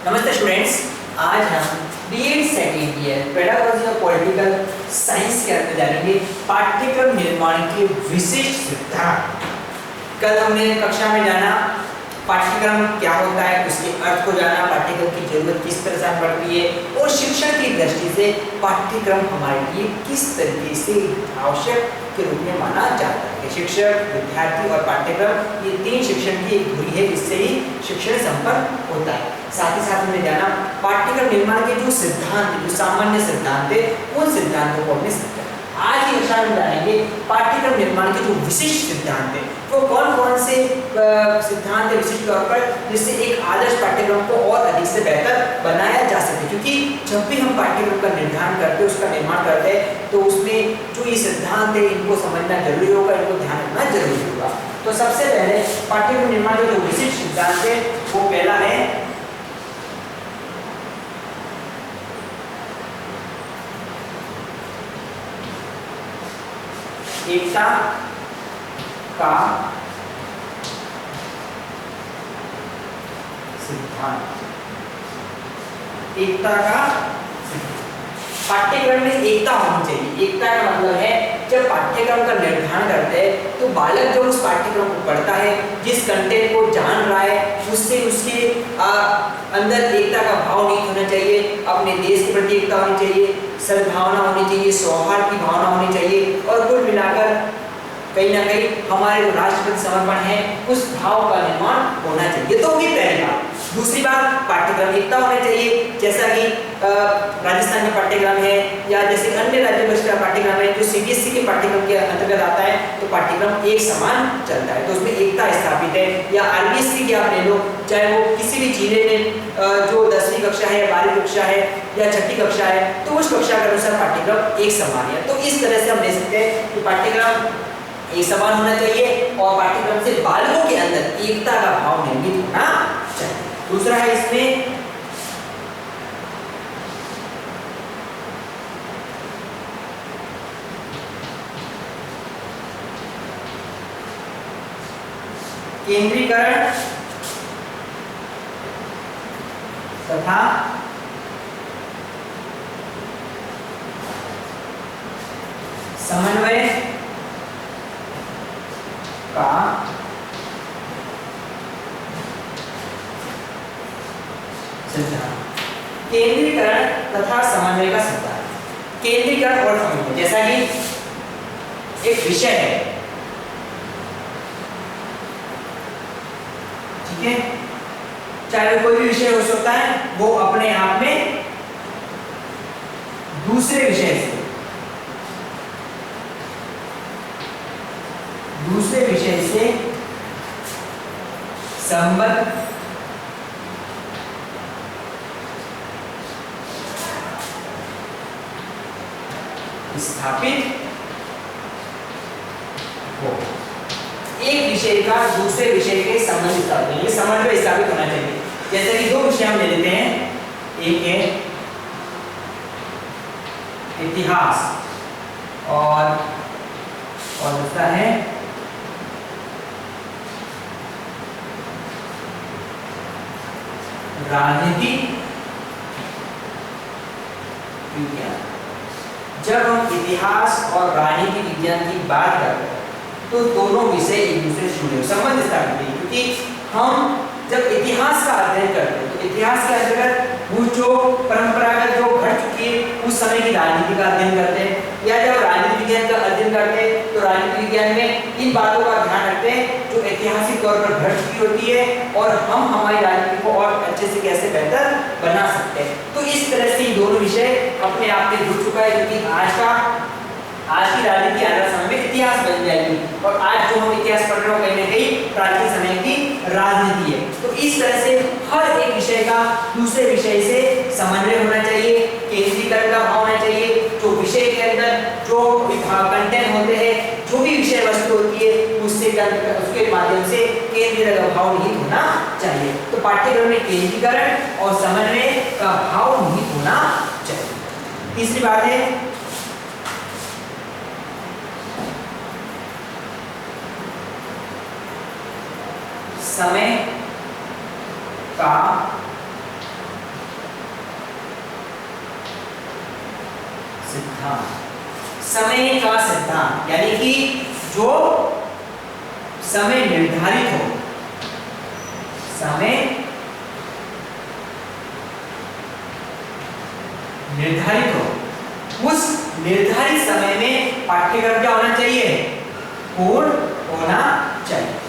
नमस्ते स्टूडेंट्स, आज हम बीएड सेकेंड ईयर पेडागोजी और पॉलिटिकल साइंस के अंदर जानेंगे पाठ्यक्रम निर्माण के विशिष्ट सिद्धांत। कल हमने कक्षा में जाना पाठ्यक्रम क्या होता है, उसके अर्थ को जाना, पाठ्यक्रम की जरूरत किस तरह से पड़ती है और शिक्षण की दृष्टि से पाठ्यक्रम हमारे लिए किस तरीके से आवश्यक के रूप में माना जाता है। शिक्षक, विद्यार्थी और पाठ्यक्रम ये तीन शिक्षण की एक धुरी है जिससे ही शिक्षण संपन्न होता है। साथ ही साथ हमने जाना पाठ्यक्रम निर्माण के जो सिद्धांत, जो सामान्य सिद्धांत है, उन सिद्धांतों को हमने समझा। आज की कक्षा में जानेंगे पाठ्यक्रम निर्माण के जो विशिष्ट सिद्धांत है, वो कौन कौन से सिद्धांत है विशिष्ट तौर पर, जिससे एक आदर्श पाठ्यक्रम को और अधिक से बेहतर बनाया जा सके। क्योंकि जब भी हम पाठ्यक्रम का निर्धारण करते हैं, उसका निर्माण करते हैं, तो उसमें जो ये सिद्धांत है इनको समझना जरूरी होगा, इनको ध्यान रखना जरूरी होगा। तो सबसे पहले पाठ्यक्रम निर्माण के जो विशिष्ट सिद्धांत है वो पहला है एकता का सिद्धांत। एकता का पाठ्यक्रम में एकता होनी चाहिए। एकता का मतलब है जब पाठ्यक्रम का निर्धारण करते हैं तो बालक जो उस पाठ्यक्रम को पढ़ता है, जिस कंटेंट को जान रहा है, उससे उसके अंदर एकता का भाव नहीं होना चाहिए। अपने देश के प्रति एकता होनी चाहिए, सद्भावना होनी चाहिए, सौहार्द की भावना होनी चाहिए और कुल मिलाकर कहीं ना कहीं हमारे जो राष्ट्रपति समर्पण है उस भाव का निर्माण होना चाहिए। तो होगी पहली बात। दूसरी बात, पाठ्यक्रम एकता होना चाहिए। जैसा कि राजस्थान का पाठ्यक्रम है या जैसे अन्य राज्यों का पाठ्यक्रम है जो सीबीएसई के पाठ्यक्रम के अंतर्गत आता है, तो पाठ्यक्रम एक समान चलता है, तो उसमें एकता स्थापित है। या आरबीएसई की आप ले लो, चाहे वो किसी भी जिले में जो 10वीं कक्षा है, 12वीं कक्षा है या 6ठी कक्षा है, तो उस कक्षा के अनुसार पाठ्यक्रम एक समान है। तो इस तरह से हम ले सकते हैं कि पाठ्यक्रम एक समान होना चाहिए और पाठ्यक्रम से बालकों के अंदर एकता का भाव निर्मित होना चाहिए। दूसरा है इसमें केंद्रीकरण तथा समन्वय का सिद्धांत। केंद्रीकरण तथा समन्वय का सिद्धांत। केंद्रीकरण और समन्वय, जैसा कि एक विषय है, ठीक है, चाहे कोई भी विषय हो सकता है, वो अपने आप में दूसरे विषय से संबंध स्थापित हो। एक विषय का दूसरे विषय के संबंध स्थापित, ये समन्वय स्थापित होना चाहिए। जैसे कि दो विषय हम ले लेते हैं, एक है इतिहास और दूसरा है राजनीति विज्ञान। जब हम इतिहास और राजनीति विज्ञान की बात करते हैं तो दोनों विषय एक दूसरे से जुड़े संबंध स्थापित हैं। क्योंकि हम जब इतिहास का अध्ययन करते हैं तो इतिहास के अंतर्गत वो जो परंपरागत जो घट चुकी है उस समय की राजनीति का अध्ययन करते हैं, या जब राजनीति विज्ञान का अध्ययन करते हैं तो राजनीति विज्ञान में इन बातों का ध्यान रखते हैं जो ऐतिहासिक तौर पर घट चुकी होती है और हम हमारी राजनीति को और अच्छे से कैसे बेहतर बना सकते हैं। तो इस तरह से ये दोनों विषय अपने आप में जुड़ चुका है, क्योंकि आज की राजनीति आने वाले समय में इतिहास बन जाएगी और आज जो हम इतिहास पढ़ रहे हो कहीं ना कहीं प्राचीन समय की राजनीति है। तो इस तरह से हर एक विषय का दूसरे विषय से समन्वय होना चाहिए, केंद्रीकरण का भाव होना चाहिए। जो विषय के अंदर जो कंटेंट होते हैं, जो भी विषय वस्तु होती है, उसके माध्यम से केंद्रीय का भाव निहित होना चाहिए। तो पाठ्यक्रम में केंद्रीकरण और समन्वय का भाव निहित होना चाहिए। तीसरी बात है समय का सिद्धांत, समय का सिद्धांत, यानी कि जो समय निर्धारित हो, समय निर्धारित हो, उस निर्धारित समय में पाठ्यक्रम क्या होना चाहिए, पूर्ण होना चाहिए।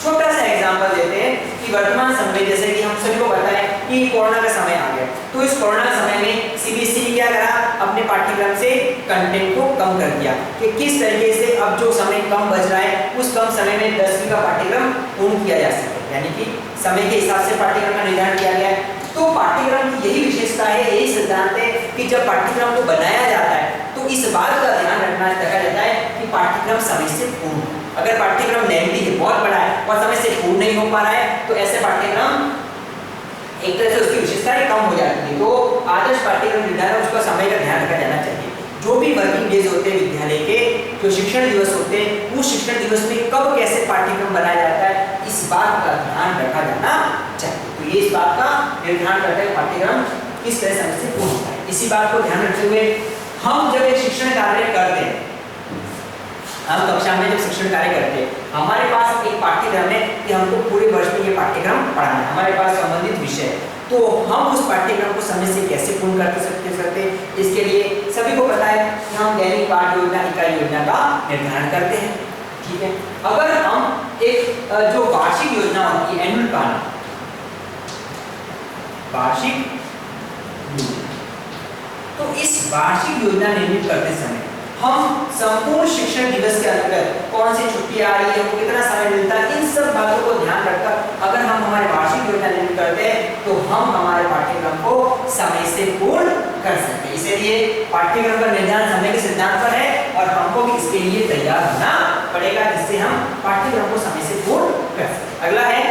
छोटा सा एग्जांपल देते हैं कि वर्तमान समय, जैसे कि हम सभी को पता है कि कोरोना का समय आ गया, तो इस कोरोना समय में सीबीएसई ने क्या करा, अपने पाठ्यक्रम से कंटेंट को कम कर दिया कि किस तरीके से अब जो समय कम बच रहा है उस कम समय में 10वीं का पाठ्यक्रम पूर्ण किया जा सके, यानी कि समय के हिसाब से पाठ्यक्रम का निर्धारण किया गया है। तो पाठ्यक्रम की यही विशेषता है, यही सिद्धांत है कि जब पाठ्यक्रम को बनाया जाता है तो इस बात का ध्यान रखा जाता है कि पाठ्यक्रम समय से पूर्ण हो। अगर पाठ्यक्रम लेंथी है, बहुत बड़ा है और समय से पूर्ण नहीं हो पा रहा है, तो ऐसे पाठ्यक्रम एक तरह से उसकी विशेषताएं कम हो जाती है। तो आदर्श पाठ्यक्रम निर्धारण, उसका समय का ध्यान रखा जाना चाहिए। जो भी वर्किंग डेज होते हैं विद्यालय के, जो शिक्षण दिवस होते हैं, उस शिक्षण दिवस में कब कैसे पाठ्यक्रम बनाया जाता है, इस बात का ध्यान रखा जाना चाहिए। तो ये इस बात का निर्धारण करता है पाठ्यक्रम किस तरह समय से पूर्ण होता है। इसी बात को ध्यान रखते हुए हम जब एक शिक्षण कार्य करते हैं, हम कक्षा में जब शिक्षण कार्य करते हैं, हमारे पास एक पाठ्यक्रम है कि हमको पूरे वर्ष में ये पाठ्यक्रम पढ़ाना है, हमारे पास संबंधित विषय, तो हम उस पाठ्यक्रम को समय से कैसे पूर्ण कर सकते, इसके लिए सभी को पता है कि हम दैनिक पाठ योजना, इकाई योजना का निर्धारण करते हैं। ठीक है, अगर हम एक जो वार्षिक योजना होती है, एनुअल प्लान, वार्षिक, तो इस वार्षिक योजना निर्मित करते समय हम संपूर्ण शिक्षण दिवस के अंतर्गत कौन सी छुट्टी आ रही है, हमको कितना समय मिलता है, इन सब बातों को ध्यान रखकर अगर हम हमारे वार्षिक योजना निर्मित करते हैं तो हम हमारे पाठ्यक्रम को समय से पूर्ण कर सकते हैं। इसलिए पाठ्यक्रम का निर्धारण समय के सिद्धांत पर है और हमको भी इसके लिए तैयार होना पड़ेगा, जिससे हम पाठ्यक्रम को समय से पूर्ण कर सकें। अगला है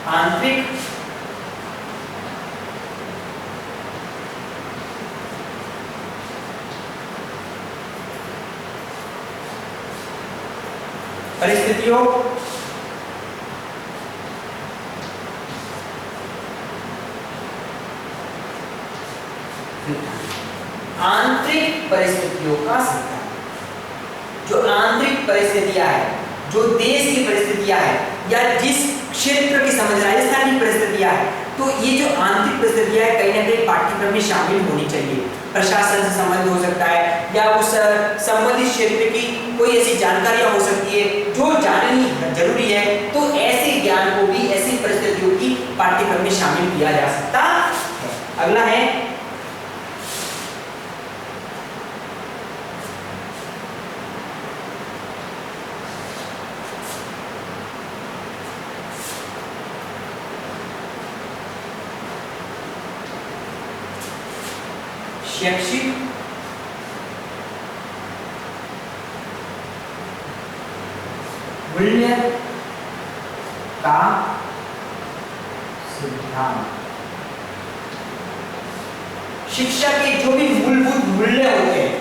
आंतरिक परिस्थितियों आंतरिक परिस्थितियों का सिद्धांत। जो आंतरिक परिस्थितियां है, जो देश की परिस्थितियां है, या जिस क्षेत्र की समझ राजस्थान की परिस्थितियां है, तो ये जो आंतरिक परिस्थितियां है कहीं ना कहीं पाठ्यक्रम में शामिल होनी चाहिए। प्रशासन से संबंध हो सकता है या उस संबंधित क्षेत्र की कोई ऐसी जानकारियां हो सकती है जो जाननी जरूरी है, तो ऐसे ज्ञान को भी, ऐसी परिस्थितियों की पाठ्यक्रम में शामिल किया जा सकता है। अगला है शैक्षिक मूल्य का सिद्धांत। शिक्षा के जो भी मूलभूत मूल्य होते हैं,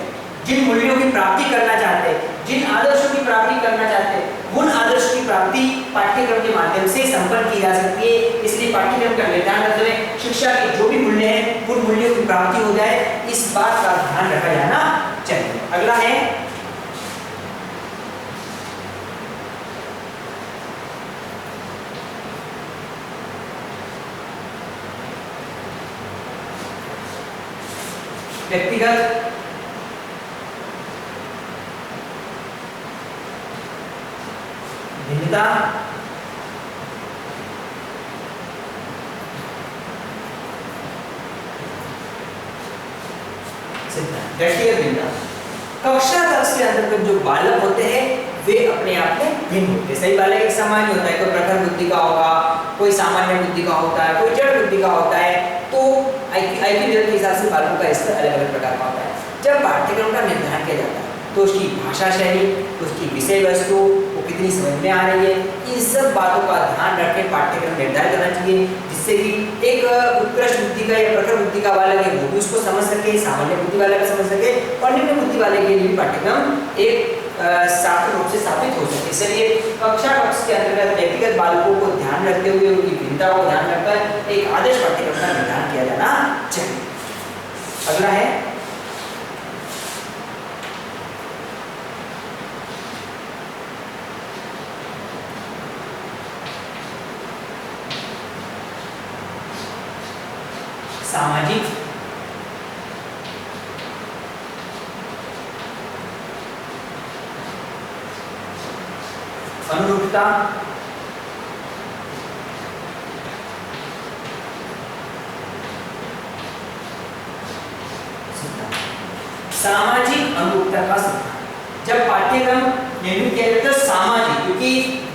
जिन मूल्यों की प्राप्ति करना चाहते हैं, जिन आदर्शों की प्राप्ति करना चाहते हैं, उन आदर्शों की प्राप्ति पाठ्यक्रम के माध्यम से संपन्न की जा सकती है। इसलिए पाठ्यक्रम का निर्धारण करते हुए शिक्षा के जो भी मूल्य हैं, उन मूल्यों की प्राप्ति हो जाए, इस बात का ध्यान रखा जाना चाहिए। अगला है व्यक्तिगत भिन्नता सिद्धांत। व्यक्तिगत भिन्नता, कक्षा कक्ष के अंतर्गत जो बालक होते हैं वे अपने आप में भिन्न होते हैं। सही बालक एक सामान्य होता है, कोई प्रखर बुद्धि का होगा, कोई सामान्य बुद्धि का होता है, कोई जड़ बुद्धि का होता है। तो आईक्यू लेवल के हिसाब से बालकों का स्तर अलग अलग प्रकार का होता है। जब पाठ्यक्रम का निर्धारण किया जाता है तो उसकी भाषा शैली, उसकी विषय वस्तु वो कितनी समझ में आ रही है, इन सब बातों का ध्यान रख के पाठ्यक्रम निर्धारित करना चाहिए, जिससे कि एक उत्कृष्ट बुद्धि का या प्रखर बुद्धि का बालक है वो भी उसको समझ सके, सामान्य बुद्धि वाला भी समझ सके और निम्न बुद्धि वाले के लिए भी पाठ्यक्रम एक सार्थक रूप से स्थापित हो सके। इसलिए कक्षा कक्ष के अंतर्गत व्यक्तिगत बालकों को ध्यान रखते हुए उनकी भिन्नता को ध्यान रखकर एक आदर्श पाठ्यक्रम का निर्धारण किया जाना चाहिए। अगला है सामाजिक अनुरूपता सामाजिक अनुरूपता का सिद्धांत। जब पाठ्यक्रम निर्मित किया जाता है तो सामाजिक, क्योंकि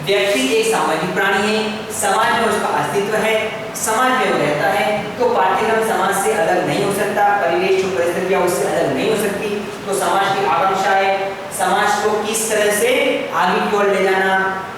व्यक्ति एक सामाजिक प्राणी है, समाज में उसका अस्तित्व है, समाज में वो रहता है, तो पाठ्यक्रम समाज से अलग नहीं हो सकता, परिवेश जो परिस्थितियां उससे अलग नहीं हो सकती। तो समाज की आकांक्षा है, समाज को किस तरह से आगे की ओर ले जाना,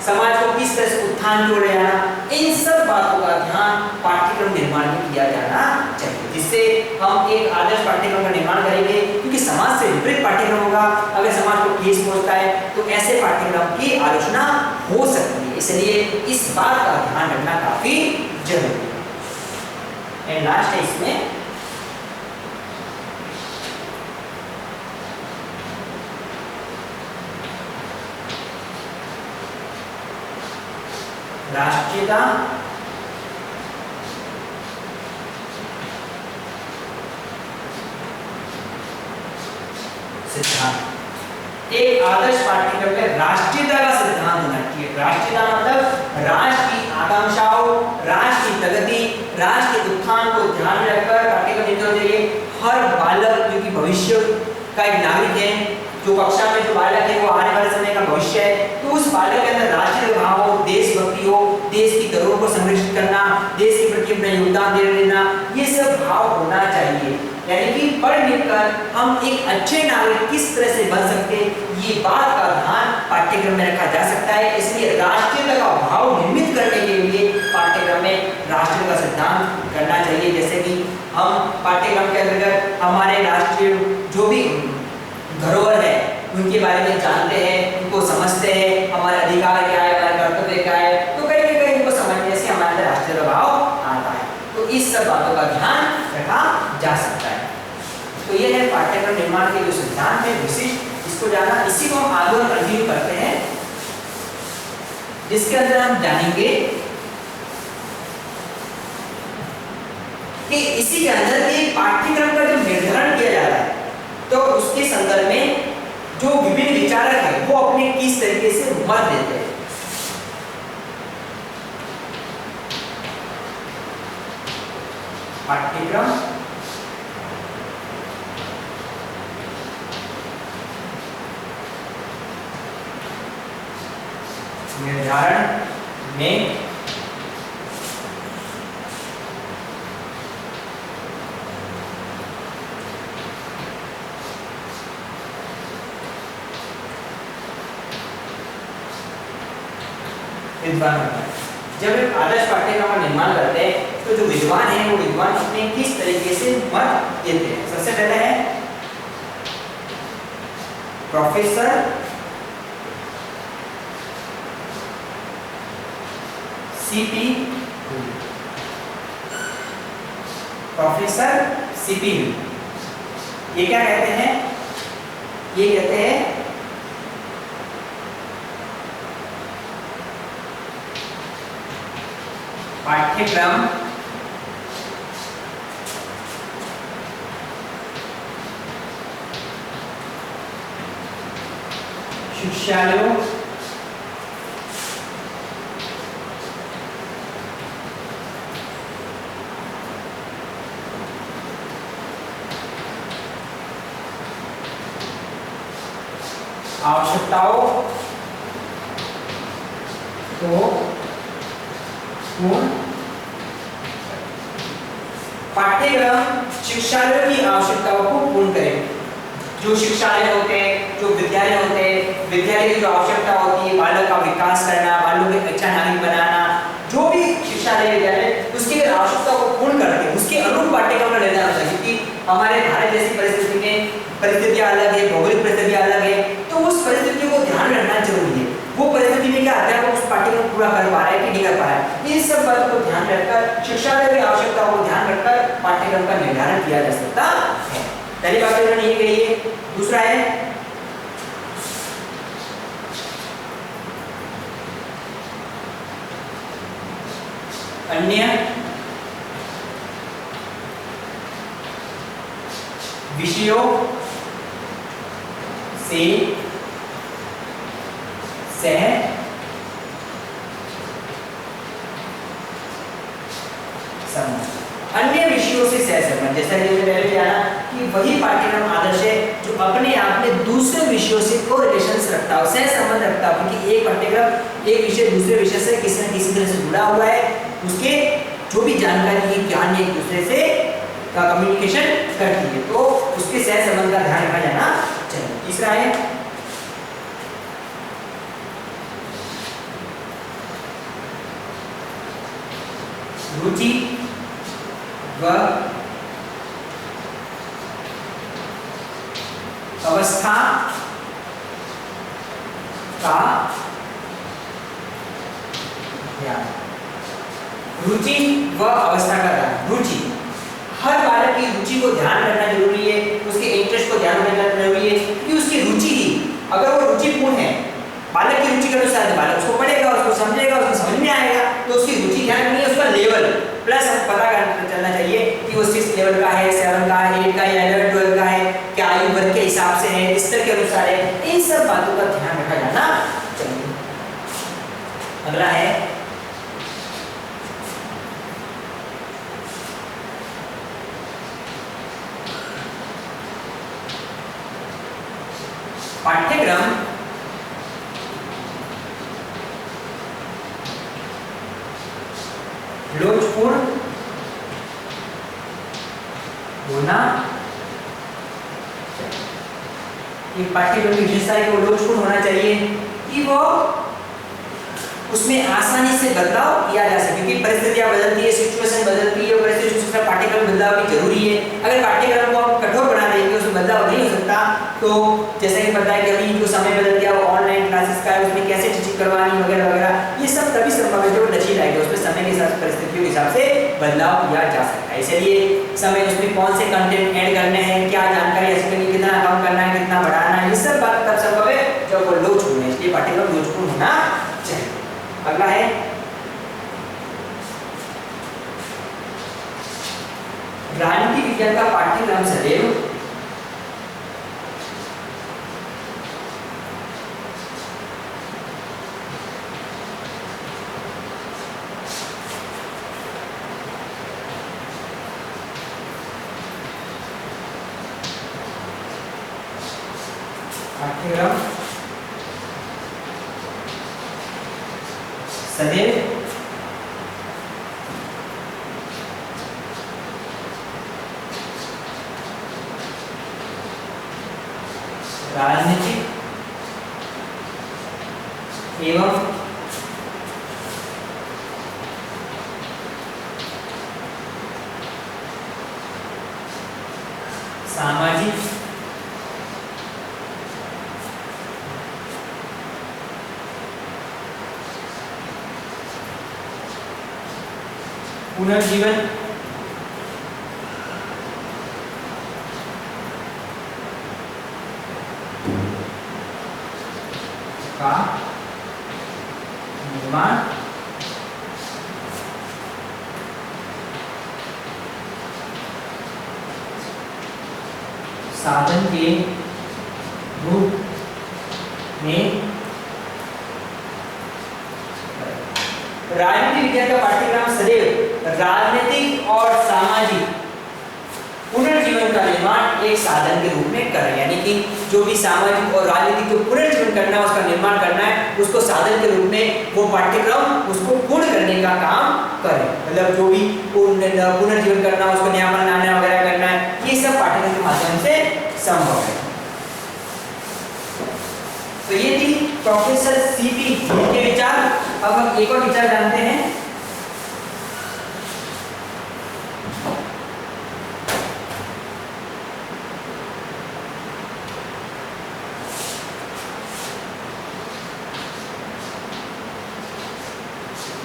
समाज को किस तरह से उत्थान की ओर ले जाना, इन सब बातों का ध्यान पाठ्यक्रम निर्माण में किया जाना चाहिए, जिससे हम एक आदर्श पाठ्यक्रम का निर्माण करेंगे। क्योंकि समाज से विपरीत पाठ्यक्रम होगा, अगर समाज को ठेस पहुंचता है तो ऐसे पाठ्यक्रम की आलोचना हो सकती है, इसलिए इस बात का ध्यान रखना काफी जरूरी है। एंड लास्ट है इसमें राष्ट्रीयता सिद्धांत। एक आदर्श पाठ्यक्रम में राष्ट्रीयता का सिद्धांत होना चाहिए। राष्ट्रीयता मतलब राष्ट्र की आकांक्षाओं, राष्ट्र की प्रगति, राष्ट्र के उत्थान को ध्यान में रखकर पाठ्यक्रम निर्मित होना चाहिए। हर बालक जो कि भविष्य का एक नागरिक है, जो कक्षा में जो बालक है वो आने वाले समय का भविष्य है, तो उस बालक के अंदर राष्ट्रीय भाव हो, देशभक्ति हो, देश की धरोहर को संरक्षित करना, देश के प्रति अपना योगदान देना, ये सब भाव होना चाहिए। यानी कि पढ़ लिख कर हम एक अच्छे नागरिक किस तरह से बन सकते हैं, ये बात का ध्यान पाठ्यक्रम में रखा जा सकता है। इसलिए राष्ट्रीयता का भाव निर्मित करने के लिए पाठ्यक्रम में राष्ट्रीय का सिद्धांत करना चाहिए। जैसे कि हम पाठ्यक्रम के अंतर्गत हमारे राष्ट्रीय जो भी धरोहर है उनके बारे में जानते हैं, उनको समझते हैं, हमारे अधिकार क्या है, हमारे कर्तव्य क्या है, तो कहीं ना कहीं इनको समझने से हमारे अंदर राष्ट्रीय भाव आता है। तो इस सब बातों का ध्यान रखा जा सकता है। तो ये है पाठ्यक्रम निर्माण के जो सिद्धांत है विशिष्ट, इसको जाना, इसी को हम आगे कंटिन्यू करते हैं, जिसके अंदर हम जानेंगे कि इसी के अंदर एक पाठ्यक्रम का जो निर्धारण किया जा रहा है तो उसके संदर्भ में जो विभिन्न विचारक हैं वो अपने किस तरीके से मत देते हैं। पाठ्यक्रम निर्धारण में विद्वान होता है। जब एक आदर्श पाठ्यक्रम का निर्माण करते हैं तो जो विद्वान है वो विद्वान अपने किस तरीके से मत देते हैं। सबसे पहले है प्रोफेसर सीपी, प्रोफेसर सीपी, ये क्या कहते हैं? ये कहते हैं पाठ्यक्रम शिक्षालयों आवश्यकताओं को पूर्ण, पाठ्यक्रम शिक्षालयों की आवश्यकताओं को पूर्ण करें। जो शिक्षालय होते हैं, जो विद्यालय होते हैं, विद्यालय की जो आवश्यकता होती है, बालक का विकास करना, बालकों को अच्छा नागरिक बनाना, जो भी शिक्षालय विद्यालय उसकी अनुरूप पाठ्यक्रम का निर्धारण होता है, क्योंकि हमारे भारत जैसी परिस्थिति में परिस्थितियां अलग है, भौगोलिक परिस्थितियां अलग है, तो उस परिस्थितियों को ध्यान रखना जरूरी है। वो परिस्थिति में क्या अध्यापक उस पाठ्यक्रम पूरा कर पा रहा है कि नहीं कर पा रहा है, इन सब बातों को ध्यान रखकर शिक्षालय की आवश्यकताओं को ध्यान रखकर पाठ्यक्रम का निर्धारण किया जा सकता है। पहली बात तो ये कही है। दूसरा है अन्य विषयों से सह संबंध। अन्य विषयों से सह संबंध, जैसा कि मैंने पहले जाना कि वही पाठ्यक्रम आदर्श है जो अपने आप में दूसरे विषयों से कोरिलेशंस रखता हो, सह संबंध रखता हो, क्योंकि एक पाठ्यक्रम एक विषय दूसरे विषय से किसी न किसी तरह से जुड़ा हुआ है, उसके जो भी जानकारी है, ज्ञान एक दूसरे से का कम्युनिकेशन करती है, तो उसके सह संबंध का ध्यान रखा जाना चाहिए। तीसरा है रुचि व अवस्था का ध्यान। रुचि व अवस्था का ध्यान। रुचि, हर बालक की रुचि को ध्यान रखना जरूरी है, उसके इंटरेस्ट को ध्यान रखना जरूरी है, क्योंकि उसकी रुचि ही, अगर वो रुचिपूर्ण है, बालक की रुचि के अनुसार बालक उसको पढ़ेगा, उसको समझेगा, उसको समझ में आएगा, तो उसकी रुचि ध्यान रखनी है, उसका लेवल प्लस पता चलना चाहिए कि वो 6 लेवल का है, 7 का है, 8 का है, 11 12 का है, क्या आयु वर्ग के हिसाब से है, स्तर के अनुसार है, इन सब बातों का ध्यान रखा जाना चाहिए। अगला है पाठ्यक्रम लोचपूर्ण होना चाहिए। पाठ्यक्रम की विशेषता है कि वो लोचपूर्ण होना चाहिए, कि वो उसमें आसानी से बदलाव किया जा सके, क्योंकि परिस्थितियां बदलती है, सिचुएशन बदलती है, परिस्थिति पाठ्यक्रम बदलाव भी जरूरी है। अगर पाठ्यक्रम को हम कठोर बना देंगे, उसमें बदलाव नहीं हो सकता, तो जैसे कि पता है कि अभी जो समय बदल गया, वो ऑनलाइन क्लासेस का है, उसमें कैसे टीचिंग करवानी वगैरह वगैरह, ये सब तभी संभव है जब लचीला है, उसमें समय के हिसाब से, परिस्थितियों के हिसाब से बदलाव किया जा सकता है। इसलिए समय उसमें कौन से कंटेंट ऐड करने हैं, क्या जानकारी ऐसे करनी, कितना कम करना है, कितना बढ़ाना है, ये सब बात तब संभव है जब वो लोचपूर्ण है। इसलिए पाठ्यक्रम लोचपूर्ण होना चाहिए। अगला है राजनीति विज्ञान का पाठ्यक्रम सदैव सदैव राजनीतिक एवं सामाजिक पुनर्जीवन का निर्माण साधन के रूप में। राजनीति विज्ञान का पाठ्यक्रम सदैव राजनीतिक और सामाजिक पुनर्जीवन का निर्माण एक साधन के रूप में करें, यानी कि जो भी सामाजिक और राजनीतिक जो पुनर्जीवन करना है, उसका निर्माण करना है, उसको साधन के रूप में वो पाठ्यक्रम उसको पूर्ण करने का काम करें। मतलब जो भी पुनर्जीवन करना, उसको नया बनाना वगैरह करना है, ये सब पाठ्यक्रम के माध्यम से संभव है। तो ये थी प्रोफेसर सीपी के विचार। अब हम एक और विचार जानते हैं।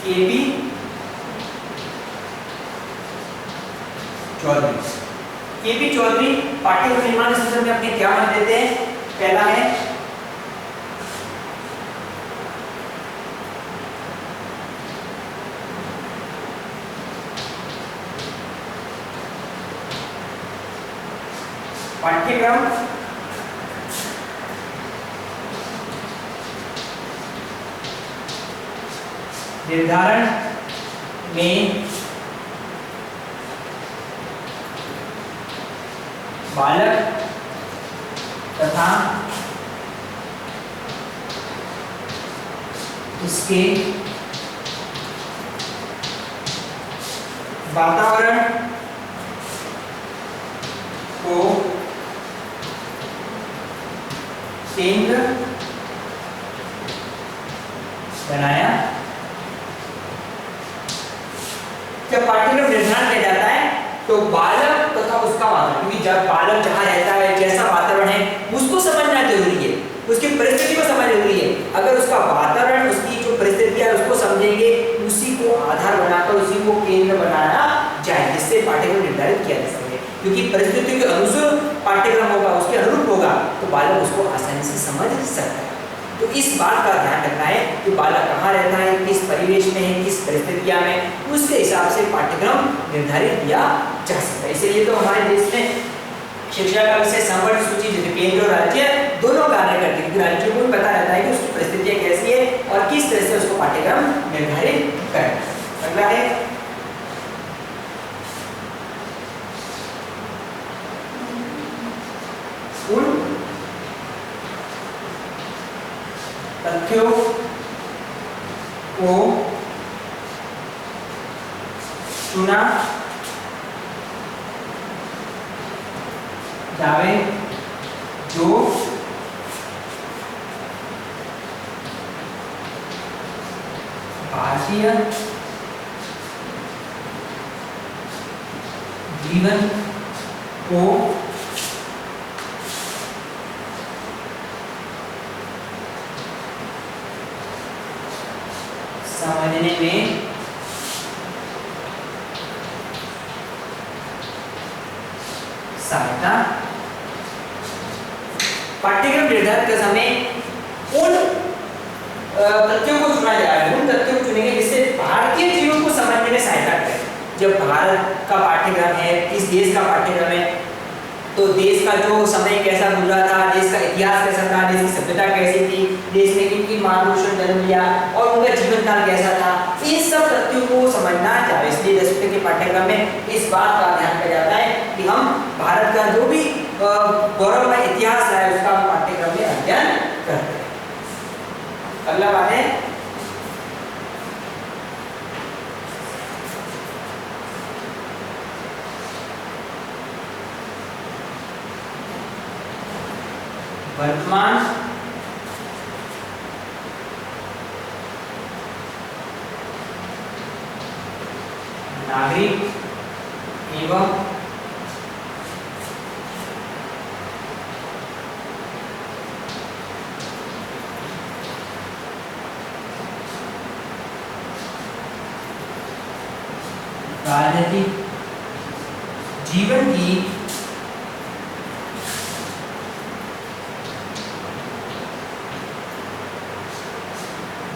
केपी चौधरी। केपी चौधरी पाठ्यक्रम निर्माण संदर्भ में अपने क्या मत देते हैं? पहला है पाठ्यक्रम निर्धारण में बालक तथा उसके वातावरण को केंद्र बनाया। जब पाठ्यक्रम निर्धारण किया जाता है तो बालक तथा उसका वातावरण, क्योंकि जब बालक जहाँ रहता है जैसा वातावरण है उसको समझना जरूरी है, उसकी परिस्थिति को समझना जरूरी है। अगर उसका वातावरण, उसकी जो परिस्थिति है उसको समझेंगे, उसी को आधार बनाकर उसी को केंद्र बनाया जाए, जिससे पाठ्यक्रम निर्धारित किया जा सके। क्योंकि परिस्थिति के अनुसार पाठ्यक्रम होगा, उसके अनुरूप होगा, तो बालक उसको आसानी से समझ सकता है। तो इस बात का ध्यान रखना है कि बालक कहाँ रहता है, किस परिवेश में है, किस परिस्थितियां में, उसके हिसाब से पाठ्यक्रम निर्धारित किया जा सकता है। इसलिए तो हमारे देश में शिक्षा का विषय संवर्ग सूची जिसे केंद्र और राज्य दोनों कार्य करते हैं, क्योंकि राज्यों को भी पता रहता है कि उसकी परिस्थितियां कैसी है और किस तरह से उसको पाठ्यक्रम निर्धारित करना है। अगला है उन तथ्यों को चुना जावे जो भारतीय जीवन को समझने में सहायता। पाठ्यक्रम निर्धारित के समय उन तथ्यों को चुना जाएगा, उन तथ्यों को चुनेंगे जिससे भारतीय जीवन को समझने में सहायता करे। जब भारत का पाठ्यक्रम है, किस देश का पाठ्यक्रम है, तो देश का जो समय कैसा गुजरा था, देश का इतिहास कैसा था, देश की सभ्यता कैसी थी, देश में किन किन महापुरुषों ने जन्म लिया और उनका जीवन काल कैसा था, इन सब तथ्यों को समझना चाहिए। इसलिए 10वीं के पाठ्यक्रम में इस बात का ध्यान रखा जाता है कि हम भारत का जो भी गौरवमय इतिहास है उसका पाठ्यक्रम में अध्ययन करते हैं। अगला बात है वर्तमान नागरिक एवं राजनीतिक जीवन की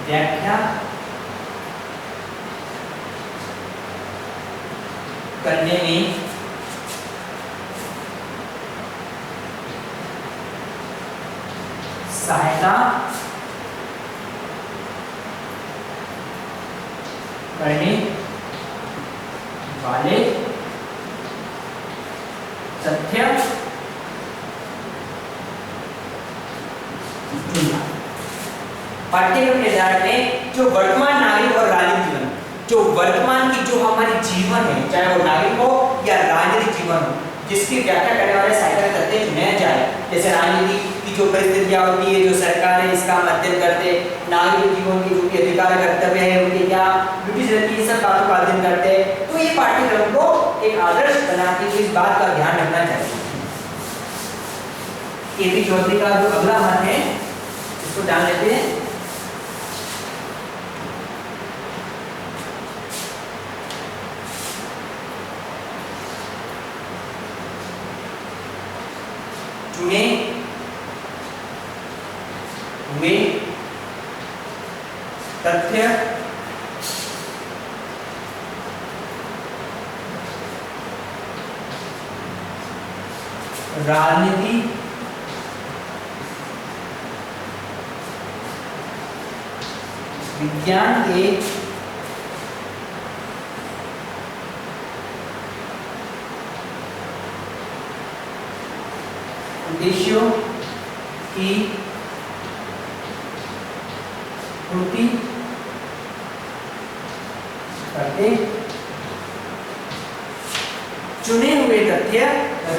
व्याख्या करने में सहायता करने वाले तथ्य चुनना। पाठ्यक्रम निर्धारण में जो वर्तमान नागरिक और राजनीतिक जीवन, जो वर्तमान की जो हमारी जीवन है, चाहे वो नागरिक हो या राजनीतिक जीवन हो, जिसकी व्याख्या करने वाले सहायता तथ्य चुने जाए। जैसे राजनीति की जो परिस्थितियां होती है, जो सरकार है इसका अध्ययन करते, नागरिक जीवन के जो भी अधिकार कर्तव्य है उनके क्या ड्यूटीज रहती है, सब बातों का अध्ययन करते हैं। तो ये पाठ्यक्रम को एक आदर्श बनाने की इस बात का ध्यान रखना चाहिए। केपी चौधरी का जो अगला मत है इसको जान लेते हैं। चुने हुए तथ्य राजनीति विज्ञान के उद्देश्यों की पूर्ति करते चुने हुए तथ्य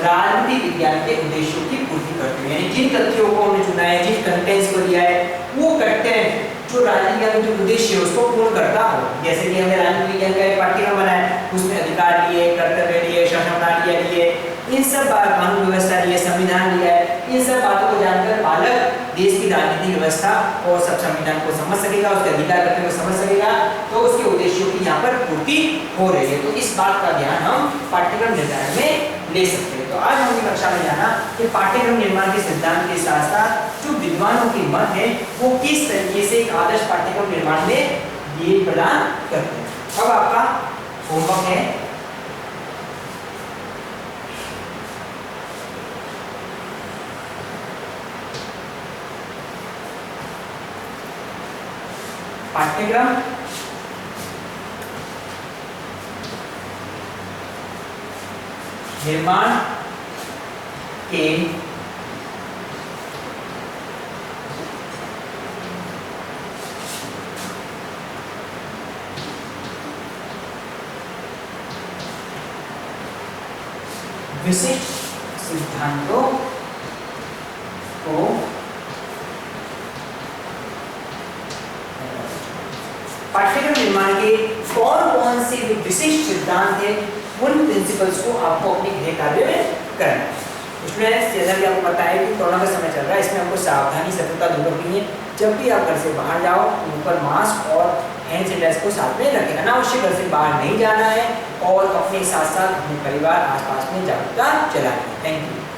राजनीति विज्ञान के उद्देश्यों की पूर्ति करते हैं। यानी जिन तथ्यों को हमने चुना है, जिन कंटेंट्स को लिया है, वो कंटेंट जो राजनीति विज्ञान के उद्देश्य है उसको पूर्ण करता हो। जैसे कि हमने राजनीति विज्ञान का एक पाठ्यक्रम बनाया, उसमें अधिकार लिए, कर्तव्य लिए, शासन प्रणाली लिए, इन सब कानून व्यवस्था लिए, संविधान लिया है। इन सब बातों को जानकर बालक देश की राजनीतिक व्यवस्था और सब संविधान को समझ सकेगा, उसके अधिकार कर्तव्य को समझ सकेगा, तो उसके उद्देश्यों की यहाँ पर पूर्ति हो रही है। तो इस बात का ध्यान हम पाठ्यक्रम निर्धारण में ले सकते हैं। तो आज हमने कक्षा में जाना कि पाठ्यक्रम निर्माण के सिद्धांत के साथ साथ जो विद्वानों की मत है वो किस तरीके से एक आदर्श पाठ्यक्रम निर्माण में ये प्रदान करते हैं। अब आपका होमवर्क है पाठ्यक्रम निर्माण के विशिष्ट सिद्धांतों को पाठ्यक्रम निर्माण के कौन से जो विशिष्ट सिद्धांत है उन प्रिंसिपल्स को आपको अपने गृह कार्य में करना है। इसमें जैसा कि आपको पता है कि कोरोना का समय चल रहा है, इसमें आपको सावधानी सतर्कता दूर रखनी है। जब भी आप घर से बाहर जाओ ऊपर मास्क और हैंड सैनिटाइजर को साथ में रखें। अनावश्यक घर से बाहर नहीं जाना है और अपने साथ साथ अपने परिवार आसपास में जागरूकता चलानी है। Thank you.